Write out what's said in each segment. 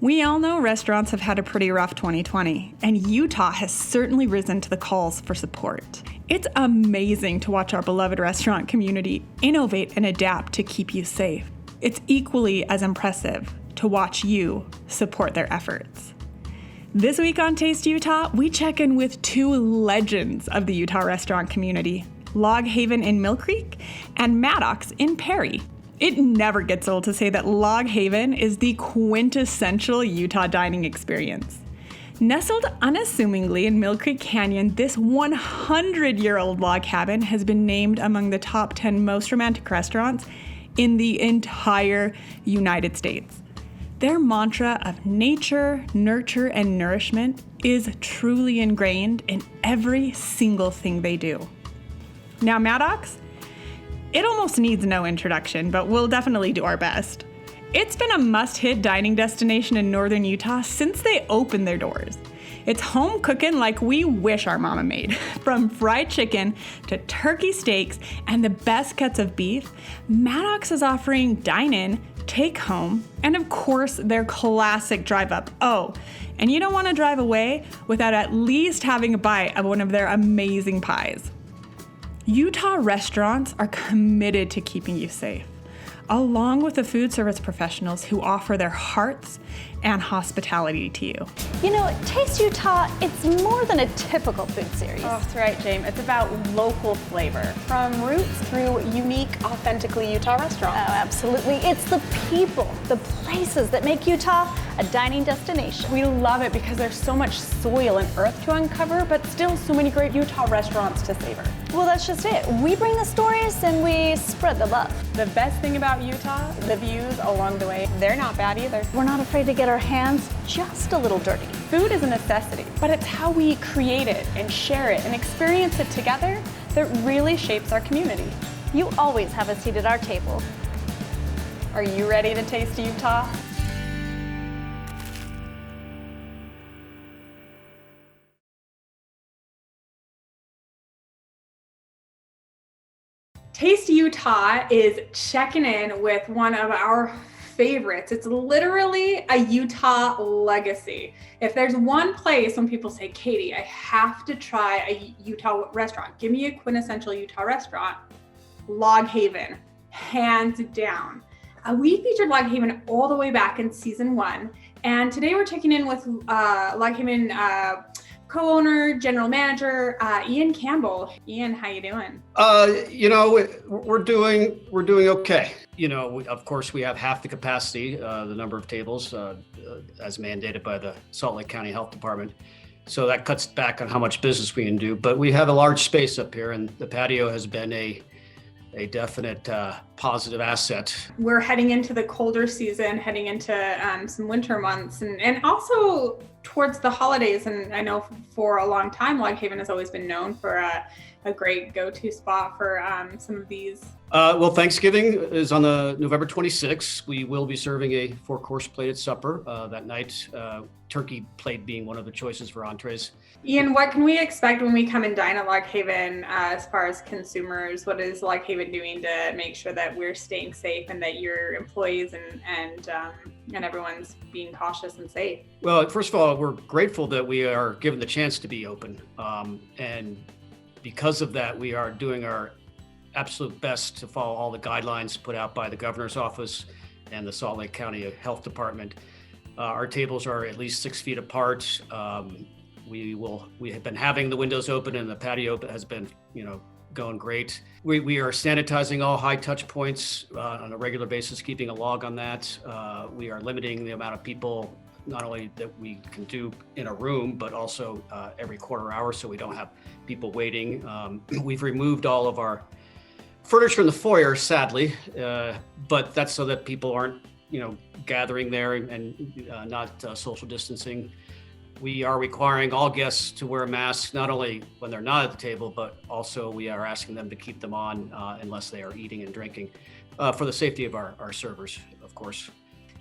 We all know restaurants have had a pretty rough 2020, and Utah has certainly risen to the calls for support. It's amazing to watch our beloved restaurant community innovate and adapt to keep you safe. It's equally as impressive to watch you support their efforts. This week on Taste Utah, we check in with two legends of the Utah restaurant community, Log Haven in Millcreek and Maddox in Perry. It never gets old to say that Log Haven is the quintessential Utah dining experience. Nestled unassumingly in Millcreek Canyon, this 100-year-old log cabin has been named among the top 10 most romantic restaurants in the entire United States. Their mantra of nature, nurture, and nourishment is truly ingrained in every single thing they do. Now, Maddox? It almost needs no introduction, but we'll definitely do our best. It's been a must-hit dining destination in northern Utah since they opened their doors. It's home cooking like we wish our mama made. From fried chicken to turkey steaks and the best cuts of beef, Maddox is offering dine-in, take-home, and of course, their classic drive-up. Oh, and you don't want to drive away without at least having a bite of one of their amazing pies. Utah restaurants are committed to keeping you safe, along with the food service professionals who offer their hearts and hospitality to you. You know, Taste Utah, it's more than a typical food series. Oh, that's right, James. It's about local flavor, from roots through unique, authentically Utah restaurants. Oh, absolutely. It's the people, the places that make Utah a dining destination. We love it because there's so much soil and earth to uncover, but still so many great Utah restaurants to savor. Well, that's just it. We bring the stories and we spread the love. The best thing about Utah, the views along the way, they're not bad either. We're not afraid to get our hands just a little dirty. Food is a necessity, but it's how we create it and share it and experience it together that really shapes our community. You always have a seat at our table. Are you ready to taste Utah? Taste Utah is checking in with one of our favorites. It's literally a Utah legacy. If there's one place when people say, Katy, I have to try a Utah restaurant, give me a quintessential Utah restaurant, Log Haven, hands down. We featured Log Haven all the way back in season 1. And today we're checking in with Log Haven co-owner, general manager, Ian Campbell. Ian, how you doing? We're doing okay. Of course, we have half the capacity, the number of tables, as mandated by the Salt Lake County Health Department. So that cuts back on how much business we can do. But we have a large space up here, and the patio has been a definite positive asset. We're heading into the colder season, heading into some winter months, and also towards the holidays. And I know for a long time, Log Haven has always been known for a great go-to spot for some of these. Well, Thanksgiving is on the November 26th. We will be serving a 4-course plated supper that night. Turkey plate being one of the choices for entrees. Ian, what can we expect when we come and dine at Log Haven as far as consumers? What is Log Haven doing to make sure that we're staying safe and that your employees and everyone's being cautious and safe? Well, first of all, we're grateful that we are given the chance to be open. And because of that, we are doing our absolute best to follow all the guidelines put out by the governor's office and the Salt Lake County Health Department. Our tables are at least 6 feet apart. We have been having the windows open and the patio has been, going great. We are sanitizing all high touch points on a regular basis, keeping a log on that. We are limiting the amount of people, not only that we can do in a room, but also every quarter hour, so we don't have people waiting. We've removed all of our furniture in the foyer, sadly, but that's so that people aren't, gathering there and not social distancing. We are requiring all guests to wear masks, not only when they're not at the table, but also we are asking them to keep them on unless they are eating and drinking for the safety of our servers, of course.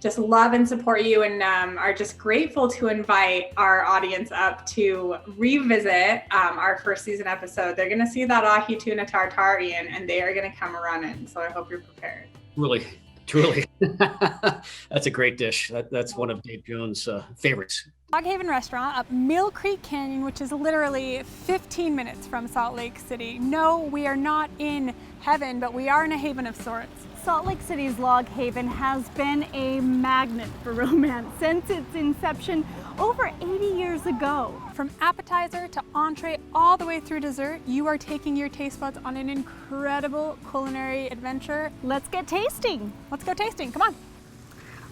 Just love and support you, and are just grateful to invite our audience up to revisit our first season episode. They're going to see that ahi tuna tartare, Ian, and they are going to come running. So I hope you're prepared. Really Truly. That's a great dish. That's one of Dave Jones' favorites. Log Haven Restaurant up Millcreek Canyon, which is literally 15 minutes from Salt Lake City. No, we are not in heaven, but we are in a haven of sorts. Salt Lake City's Log Haven has been a magnet for romance since its inception over 80 years ago. From appetizer to entree, all the way through dessert, you are taking your taste buds on an incredible culinary adventure. Let's get tasting. Let's go tasting, come on.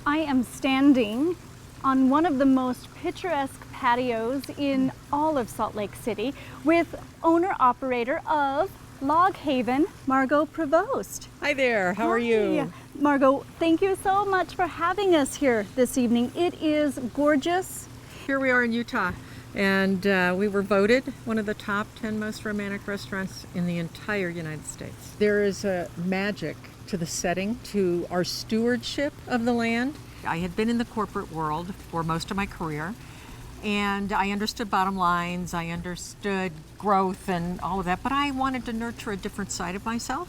I am standing on one of the most picturesque patios in all of Salt Lake City with owner-operator of Log Haven, Margot Prevost. Hi there, how are you? Hi. Margot, thank you so much for having us here this evening. It is gorgeous. Here we are in Utah, and we were voted one of the top 10 most romantic restaurants in the entire United States. There is a magic to the setting, to our stewardship of the land. I had been in the corporate world for most of my career, and I understood bottom lines, I understood growth and all of that, but I wanted to nurture a different side of myself.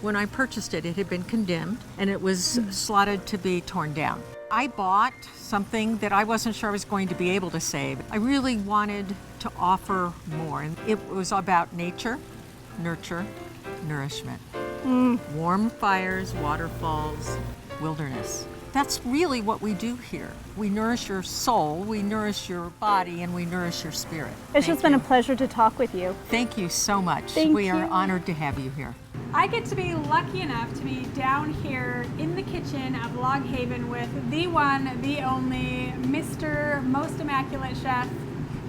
When I purchased it, it had been condemned, and it was slotted to be torn down. I bought something that I wasn't sure I was going to be able to save. I really wanted to offer more, and it was about nature, nurture, nourishment. Warm fires, waterfalls, wilderness. That's really what we do here. We nourish your soul, we nourish your body, and we nourish your spirit. It's just been a pleasure to talk with you. Thank you so much. Thank we are you. honored to have you here. I get to be lucky enough to be down here in the kitchen of Log Haven with the one, the only, Mr. Most Immaculate Chef,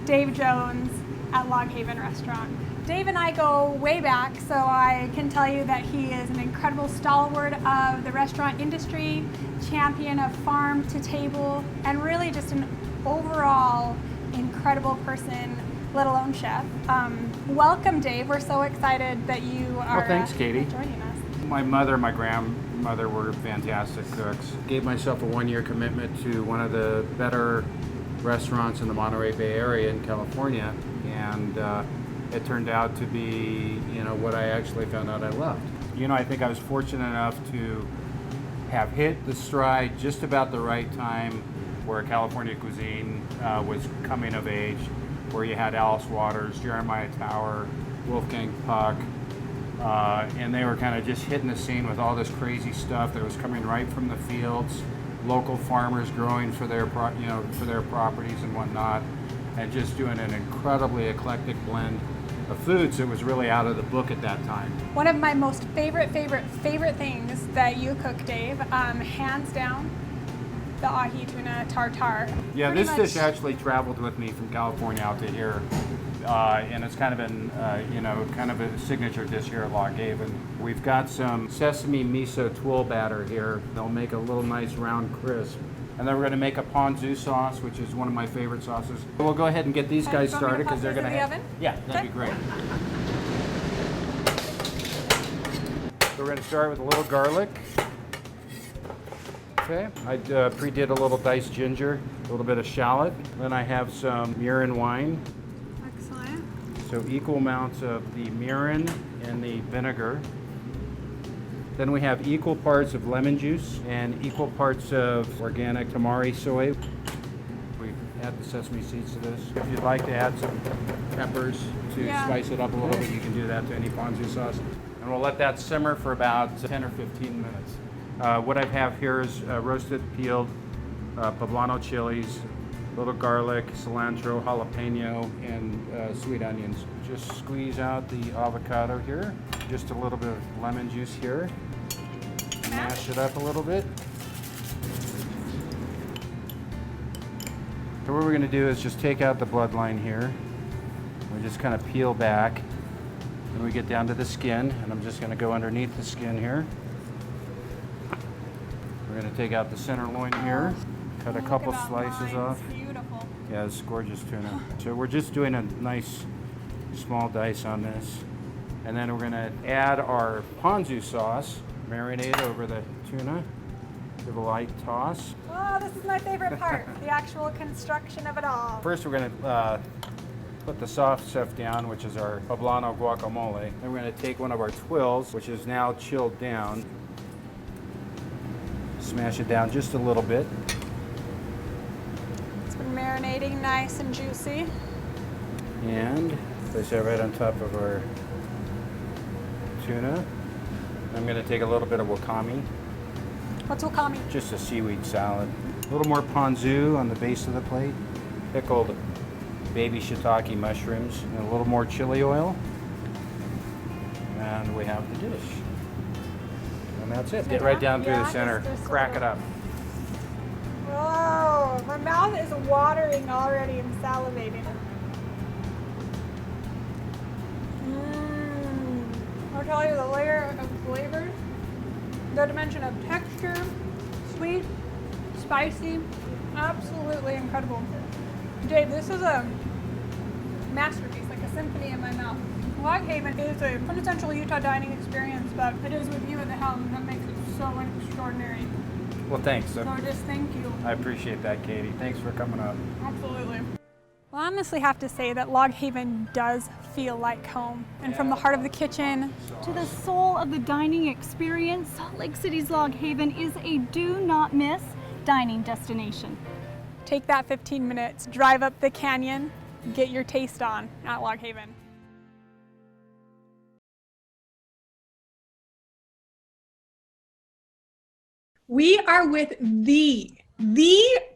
Dave Jones at Log Haven Restaurant. Dave and I go way back, so I can tell you that he is an incredible stalwart of the restaurant industry, champion of farm to table, and really just an overall incredible person, let alone chef. Welcome, Dave. We're so excited that you are thanks, Katy. joining us. My mother, my grandmother were fantastic cooks. Gave myself a one-year commitment to one of the better restaurants in the Monterey Bay Area in California, and it turned out to be, what I actually found out I loved. I think I was fortunate enough to have hit the stride just about the right time where California cuisine was coming of age, where you had Alice Waters, Jeremiah Tower, Wolfgang Puck, and they were kind of just hitting the scene with all this crazy stuff that was coming right from the fields, local farmers growing for their for their properties and whatnot, and just doing an incredibly eclectic blend of foods. It was really out of the book at that time. One of my most favorite things that you cook, Dave, hands down, the ahi tuna tartare. Yeah, Pretty this much- dish actually traveled with me from California out to here, and it's kind of been, kind of a signature dish here at Log Haven. We've got some sesame miso twill batter here. They'll make a little nice round crisp. And then we're going to make a ponzu sauce, which is one of my favorite sauces. We'll go ahead and get these guys do you want me to started because they're pop going these to in the oven? Yeah, that'd be great. So we're going to start with a little garlic. Okay, I pre-did a little diced ginger, a little bit of shallot. Then I have some mirin wine. Excellent. So equal amounts of the mirin and the vinegar. Then we have equal parts of lemon juice and equal parts of organic tamari soy. We add the sesame seeds to this. If you'd like to add some peppers to spice it up a little bit, you can do that to any ponzu sauce. And we'll let that simmer for about 10 or 15 minutes. What I have here is roasted peeled poblano chilies, little garlic, cilantro, jalapeno, and sweet onions. Just squeeze out the avocado here. Just a little bit of lemon juice here. Mash it up a little bit. So what we're going to do is just take out the bloodline here. We just kind of peel back. Then we get down to the skin, and I'm just going to go underneath the skin here. We're going to take out the center loin here. Cut a couple slices off. Beautiful. Yeah, it's gorgeous tuna. So we're just doing a nice small dice on this. And then we're going to add our ponzu sauce, marinate over the tuna. Give a light toss. Oh, this is my favorite part, the actual construction of it all. First we're going to put the soft stuff down, which is our poblano guacamole. Then we're going to take one of our twills, which is now chilled down. Smash it down just a little bit. It's been marinating nice and juicy. And place that right on top of our tuna. I'm going to take a little bit of wakame, What's wakame? just a seaweed salad. A little more ponzu on the base of the plate. Pickled baby shiitake mushrooms and a little more chili oil. And we have the dish. And that's it. Get right down through the center. Crack it up. Whoa, my mouth is watering already and salivating. I'll tell you, the layer of flavors, the dimension of texture, sweet, spicy, absolutely incredible. Dave, this is a masterpiece, like a symphony in my mouth. Log Haven is a quintessential Utah dining experience, but it is with you at the helm that makes it so extraordinary. Well, thanks. So just thank you. I appreciate that, Katie. Thanks for coming up. Absolutely. Well, I honestly have to say that Log Haven does feel like home. And from the heart of the kitchen To the soul of the dining experience, Salt Lake City's Log Haven is a do not miss dining destination. take that 15 minutes, drive up the canyon, get your taste on at Log Haven. We are with the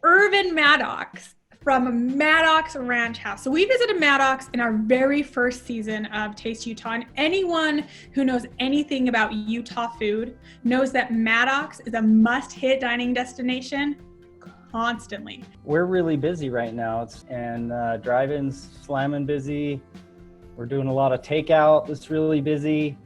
Irvin Maddox from Maddox Ranch House. So we visited Maddox in our very first season of Taste Utah, and anyone who knows anything about Utah food knows that Maddox is a must-hit dining destination constantly. We're really busy right now, and drive-ins slamming busy. We're doing a lot of takeout that's really busy.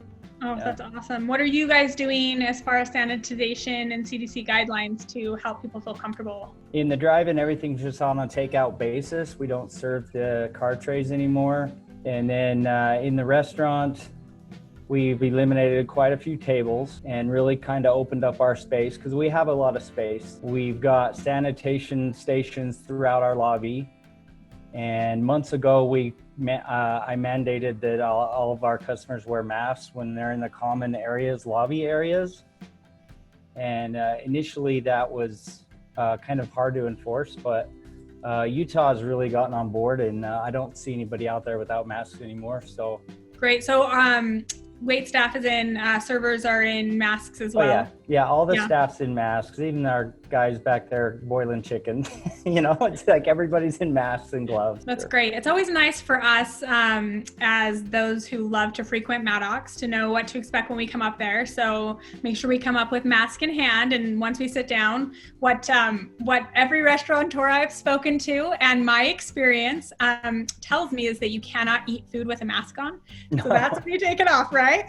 Oh, that's awesome. What are you guys doing as far as sanitization and CDC guidelines to help people feel comfortable? In the drive-in, everything's just on a takeout basis. We don't serve the card trays anymore. And then in the restaurant, we've eliminated quite a few tables and really kind of opened up our space because we have a lot of space. We've got sanitation stations throughout our lobby. And months ago, I mandated that all of our customers wear masks when they're in the common areas, lobby areas. And initially that was kind of hard to enforce, but Utah has really gotten on board, and I don't see anybody out there without masks anymore. So great. So wait staff is in, servers are in masks as well. Oh, yeah, all the staff's in masks, even our guys back there boiling chicken. You know, it's like everybody's in masks and gloves. That's great. It's always nice for us as those who love to frequent Maddox to know what to expect when we come up there. So make sure we come up with mask in hand, and once we sit down, what every restaurateur I've spoken to and my experience tells me is that you cannot eat food with a mask on. So that's when you take it off, right?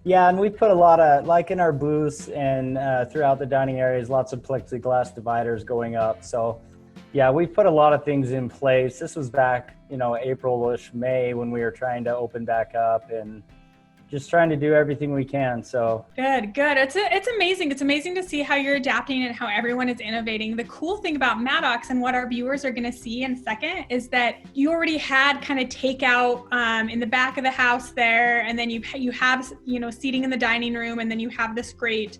Yeah, and we put a lot of, like in our booths and throughout the dining areas, lots of plexiglass dividers going up. So yeah, we put a lot of things in place. This was back, April-ish, May, when we were trying to open back up and just trying to do everything we can. So good. It's amazing. It's amazing to see how you're adapting and how everyone is innovating. The cool thing about Maddox and what our viewers are going to see in a second is that you already had kind of takeout in the back of the house there, and then you have seating in the dining room, and then you have this great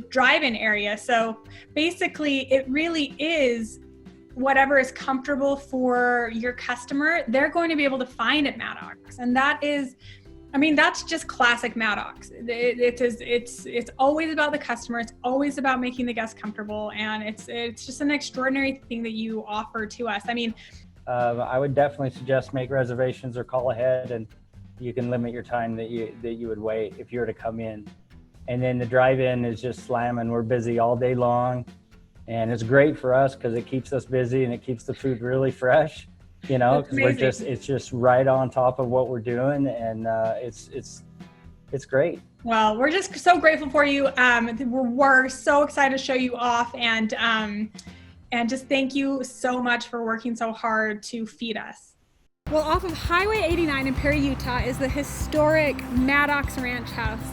drive-in area. So basically, it really is whatever is comfortable for your customer, they're going to be able to find at Maddox, and that is. That's just classic Maddox. It's always about the customer. It's always about making the guests comfortable, and it's just an extraordinary thing that you offer to us. I would definitely suggest make reservations or call ahead, and you can limit your time that you would wait if you were to come in. And then the drive-in is just slamming. We're busy all day long, and it's great for us because it keeps us busy and it keeps the food really fresh. Because it's just right on top of what we're doing, and it's great. Well, we're just so grateful for you. We're so excited to show you off, and just thank you so much for working so hard to feed us. Well, off of Highway 89 in Perry, Utah is the historic Maddox Ranch House.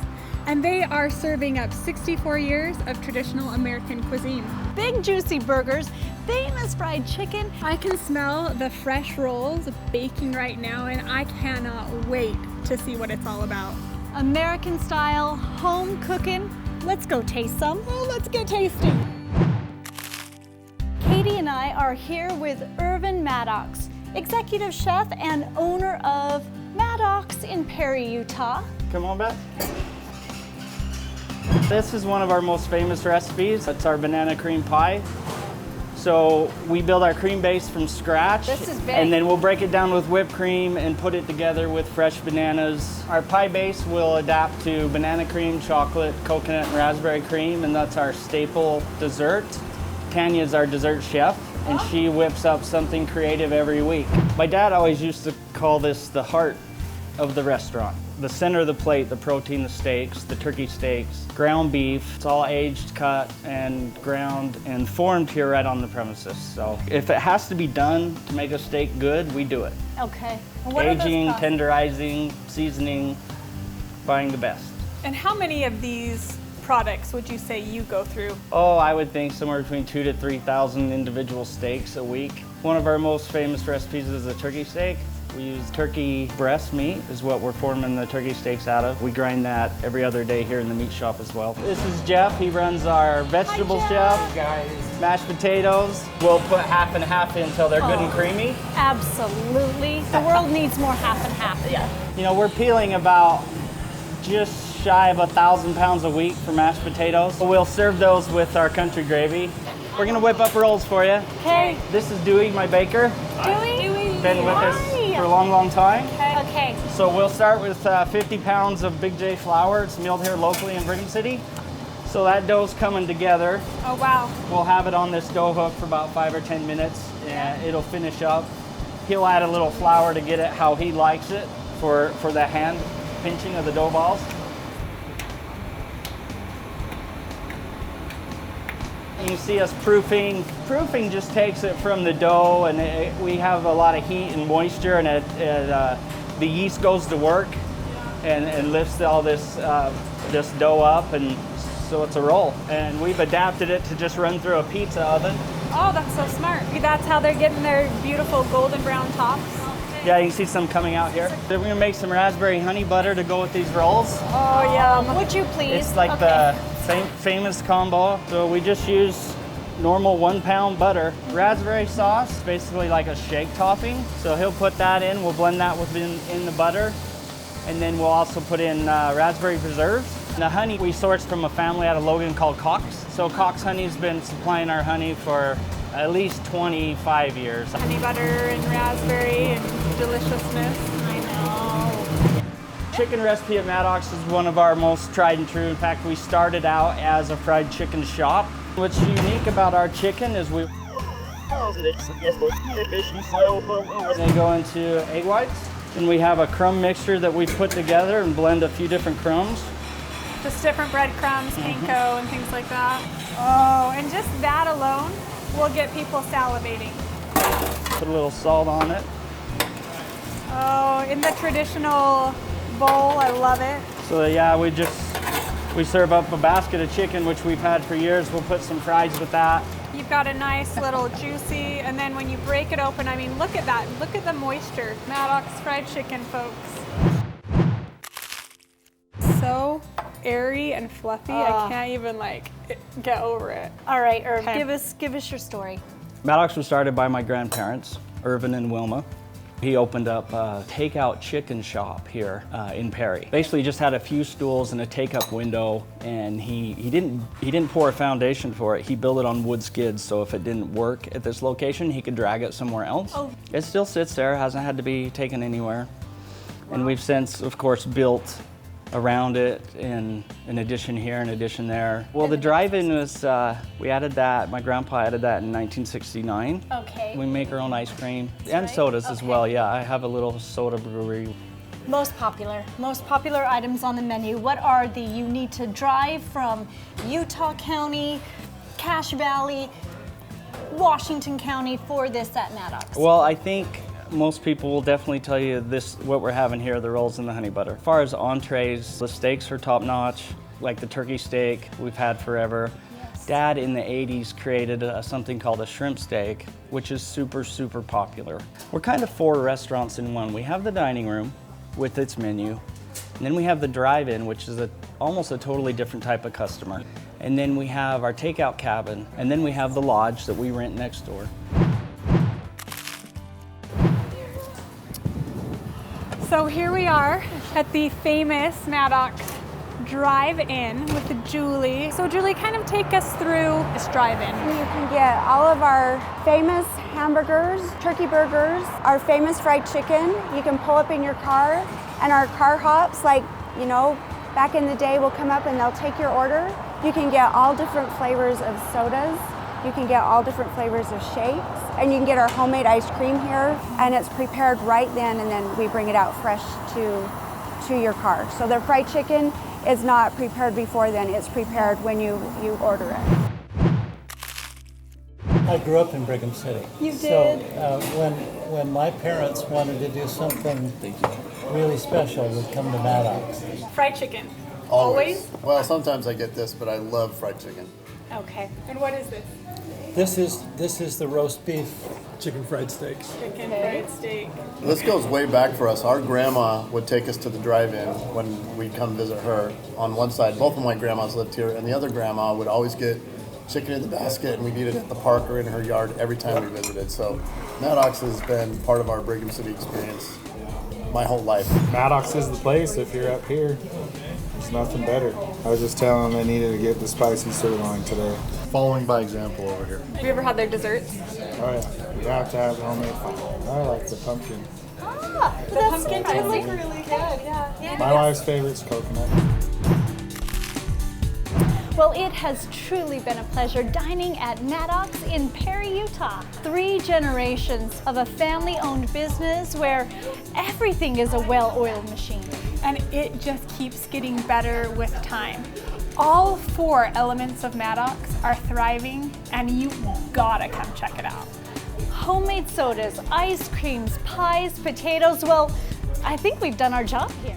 And they are serving up 64 years of traditional American cuisine. Big juicy burgers, famous fried chicken. I can smell the fresh rolls baking right now, and I cannot wait to see what it's all about. American style home cooking Let's go taste some. Oh, let's get tasting. Katy and I are here with Maddox, executive chef and owner of Maddox in Perry, Utah. Come on back. This is one of our most famous recipes. It's our banana cream pie. So we build our cream base from scratch. This is big. And then we'll break it down with whipped cream and put it together with fresh bananas. Our pie base will adapt to banana cream, chocolate, coconut, and raspberry cream, and that's our staple dessert. Tanya is our dessert chef, and she whips up something creative every week. My dad always used to call this the heart of the restaurant. The center of the plate, the protein, the steaks, the turkey steaks, ground beef. It's all aged, cut, and ground and formed here right on the premises. So if it has to be done to make a steak good, we do it. Okay. And what are those Aging, costs? tenderizing, seasoning, buying the best. And how many of these products would you say you go through? Oh, I would think somewhere between 2,000 to 3,000 individual steaks a week. One of our most famous recipes is the turkey steak. We use turkey breast meat is what we're forming the turkey steaks out of. We grind that every other day here in the meat shop as well. This is Jeff. He runs our vegetable chef. Guys. Mashed potatoes. We'll put half and half in until they're good and creamy. Absolutely. The world needs more half and half. Yeah. You know, we're peeling about just shy of 1,000 pounds a week for mashed potatoes. We'll serve those with our country gravy. We're gonna whip up rolls for you. Okay. This is Dewey, my baker. Dewey. Been with us for a long, long time. Okay. So we'll start with 50 pounds of Big J flour. It's milled here locally in Brigham City. So that dough's coming together. Oh, wow. We'll have it on this dough hook for about 5 or 10 minutes, and it'll finish up. He'll add a little flour to get it how he likes it for the hand pinching of the dough balls. You can see us proofing. Proofing just takes it from the dough, and we have a lot of heat and moisture, and the yeast goes to work and lifts all this dough up, and so it's a roll. And we've adapted it to just run through a pizza oven. Oh, that's so smart. That's how they're getting their beautiful golden brown tops. Yeah, you can see some coming out here. Then we're gonna make some raspberry honey butter to go with these rolls. Oh, yum. Would you please? It's like the famous combo. So we just use normal 1 pound butter. Raspberry sauce, basically like a shake topping. So he'll put that in, we'll blend that in the butter. And then we'll also put in raspberry preserves. The honey we sourced from a family out of Logan called Cox. So Cox Honey's been supplying our honey for at least 25 years. Honey butter and raspberry and deliciousness. I know. Chicken recipe at Maddox is one of our most tried and true. In fact, we started out as a fried chicken shop. What's unique about our chicken is they go into egg whites, and we have a crumb mixture that we put together and blend a few different crumbs. Just different breadcrumbs, panko, and things like that. Oh, and just that alone will get people salivating. Put a little salt on it. Oh, in the traditional bowl, I love it. So yeah, we serve up a basket of chicken, which we've had for years. We'll put some fries with that. You've got a nice little juicy, and then when you break it open, I mean, look at that. Look at the moisture. Maddox fried chicken, folks. So airy and fluffy. I can't even get over it. All right, Irv, Okay. give us your story. Maddox was started by my grandparents, Irvin and Wilma. He opened up a takeout chicken shop here in Perry. Basically just had a few stools and a take-up window, and he didn't pour a foundation for it. He built it on wood skids, so if it didn't work at this location, he could drag it somewhere else. Oh. It still sits there, hasn't had to be taken anywhere. Wow. And we've since, of course, built around it, in an addition here, an addition there. Well, the drive-in was, we added that, my grandpa added that in 1969. Okay. We make our own ice cream and sodas as well. Yeah, I have a little soda brewery. Most popular items on the menu. What are you need to drive from Utah County, Cache Valley, Washington County for this at Maddox? Well, I think most people will definitely tell you what we're having here, the rolls and the honey butter. As far as entrees, the steaks are top notch, like the turkey steak we've had forever. Yes. Dad in the 80s created something called a shrimp steak, which is super, super popular. We're kind of 4 restaurants in one. We have the dining room with its menu. And then we have the drive-in, which is almost a totally different type of customer. And then we have our takeout cabin, and then we have the lodge that we rent next door. So here we are at the famous Maddox drive-in with Julie. So Julie, kind of take us through this drive-in. You can get all of our famous hamburgers, turkey burgers, our famous fried chicken. You can pull up in your car, and our car hops, like, you know, back in the day, will come up and they'll take your order. You can get all different flavors of sodas. You can get all different flavors of shakes. And you can get our homemade ice cream here, and it's prepared right then, and then we bring it out fresh to your car. So the fried chicken is not prepared before then, it's prepared when you order it. I grew up in Brigham City. You did? So when my parents wanted to do something really special, we'd come to Maddox. Fried chicken. Always? Well, sometimes I get this, but I love fried chicken. Okay. And what is this? This is the roast beef. Chicken fried steak. Chicken fried steak. This goes way back for us. Our grandma would take us to the drive-in when we'd come visit her. On one side, both of my grandmas lived here, and the other grandma would always get chicken in the basket, and we'd eat it at the park or in her yard every time we visited. So Maddox has been part of our Brigham City experience my whole life. Maddox is the place if you're up here. There's nothing better. I was just telling them they needed to get the spicy sirloin today. Following by example over here. Have you ever had their desserts? Oh yeah, you have to have homemade pie. I like the pumpkin. The pumpkin did look really good. Yeah. My wife's favorite's coconut. Well, it has truly been a pleasure dining at Maddox in Perry, Utah. 3 generations of a family-owned business where everything is a well-oiled machine. And it just keeps getting better with time. All 4 elements of Maddox are thriving, and you gotta come check it out. Homemade sodas, ice creams, pies, potatoes, well, I think we've done our job here.